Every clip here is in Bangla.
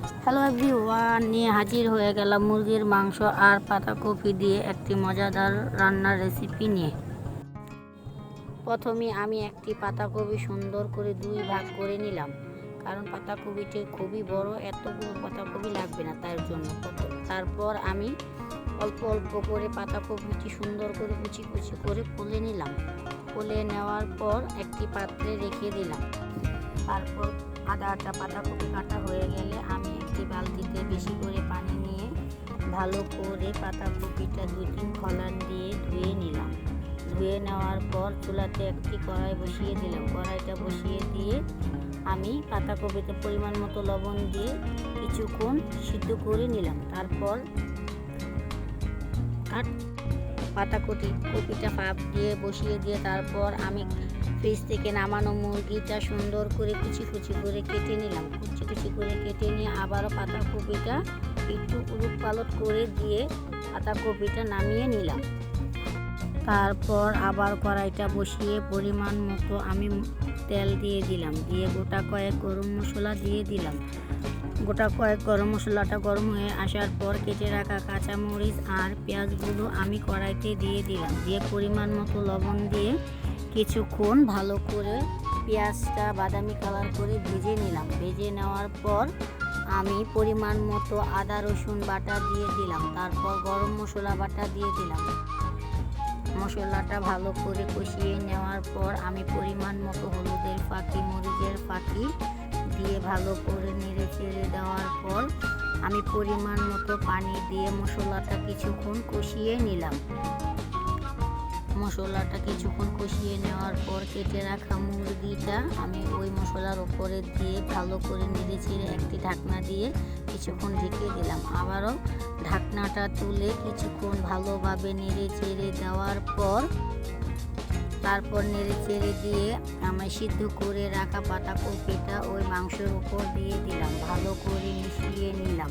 হ্যালো এভরিওয়ান, নিয়ে হাজির হয়ে গেলাম মুরগির মাংস আর পাতাকপি দিয়ে একটি মজাদার রান্নার রেসিপি নিয়ে। প্রথমে আমি একটি পাতাকপি সুন্দর করে দুই ভাগ করে নিলাম, কারণ পাতাকপিটি খুবই বড়, এতগুলো পাতাকপি লাগবে না তার জন্য। তারপর আমি অল্প অল্প করে পাতাকপিটি সুন্দর করে কুচি কুচি করে ফুলে নিলাম। ফুলে নেওয়ার পর একটি পাত্রে রেখে দিলাম। তারপর আধা পাতাকপি কাটা হয়ে গেলে আমি একটি বালতিতে বেশি করে পানি নিয়ে ভালো করে পাতাকপিটা 2-3 কলার দিয়ে ধুয়ে নিলাম। ধুয়ে নেওয়ার পর চুলাতে একটি কড়াই বসিয়ে দিলাম। কড়াইটা বসিয়ে দিয়ে আমি পাতাকপিতে পরিমাণ মতো লবণ দিয়ে কিছুক্ষণ সিদ্ধ করে নিলাম। তারপর কপিটা ভাপ দিয়ে বসিয়ে দিয়ে তারপর আমি ফ্রিজ থেকে নামানো মুরগিটা সুন্দর করে কুচি কুচি করে কেটে নিলাম। কুচি কুচি করে কেটে নিয়ে আবারও পাতাকপিটা একটু উলট পালট করে দিয়ে পাতাকপিটা নামিয়ে নিলাম। তারপর আবার কড়াইটা বসিয়ে পরিমাণ মতো আমি তেল দিয়ে দিলাম। দিয়ে গোটা কয়েক গরম মশলা দিয়ে দিলাম। গরম মশলাটা গরম হয়ে আসার পর কেটে রাখা কাঁচামরিচ আর পেঁয়াজগুলো আমি কড়াইতে দিয়ে দিলাম। দিয়ে পরিমাণ মতো লবণ দিয়ে কিছুক্ষণ ভালো করে পেঁয়াজটা বাদামি কালার করে ভেজে নিলাম। ভেজে নেওয়ার পর আমি পরিমাণ মতো আদা রসুন বাটা দিয়ে দিলাম। তারপর গরম মশলা বাটা দিয়ে দিলাম। মশলাটা ভালো করে কষিয়ে নেওয়ার পর আমি পরিমাণ মতো হলুদের ফাঁকি মরিচের ফাঁকি দিয়ে ভালো করে নেড়ে চেড়ে দেওয়ার পর আমি পরিমাণ মতো পানি দিয়ে মশলাটা কিছুক্ষণ কষিয়ে নিলাম। মশলাটা কিছুক্ষণ কষিয়ে নেওয়ার পর কেটে রাখা মুরগিটা আমি ওই মশলার উপরে দিয়ে ভালো করে নেড়ে চেড়ে একটি ঢাকনা দিয়ে কিছুক্ষণ ঢেকে দিলাম। আবারও ঢাকনাটা তুলে কিছুক্ষণ ভালোভাবে নেড়ে চেড়ে দেওয়ার পর তারপর নেড়ে চেড়ে দিয়ে আমি সিদ্ধ করে রাখা পাতাকপিটা ওই মাংসের উপর দিয়ে দিলাম। ভালো করে মিশিয়ে নিলাম।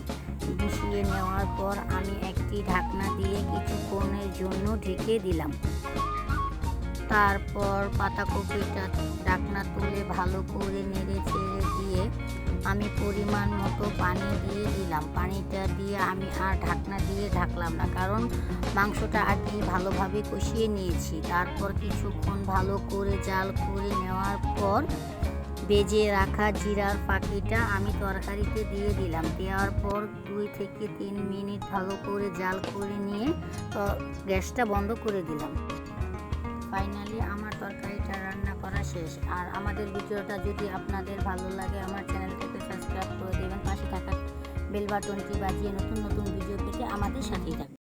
মিশিয়ে নেওয়ার পর আমি একটি ঢাকনা দিয়ে কিছুক্ষণের জন্য ঢেকে দিলাম। তারপর পাতাকপিটা ঢাকনা তুলে ভালো করে নেড়ে চেড়ে দিয়ে আমি পরিমাণ মতো পানি দিয়ে দিলাম। পানিটা দিয়ে আমি আর ঢাকনা দিয়ে ঢাকলাম না, কারণ মাংসটা আগে ভালোভাবে কষিয়ে নিয়েছি। তারপর কিছুক্ষণ ভালো করে জাল করে নেওয়ার পর ভেজে রাখা জিরার ফাঁকিটা আমি তরকারিতে দিয়ে দিলাম। দেওয়ার পর 2 থেকে 3 মিনিট ভালো করে জাল করে নিয়ে গ্যাসটা বন্ধ করে দিলাম। ফাইনালি আমার তরকারিটা রান্না করা শেষ। আর আমাদের ভিডিওটা যদি আপনাদের ভালো লাগে আমার চ্যানেলটাকে সাবস্ক্রাইব করে দেবেন। পাশে থাকা বেল বাটনটি বাজিয়ে নতুন নতুন ভিডিও পেতে আমাদের সাথেই থাকবেন।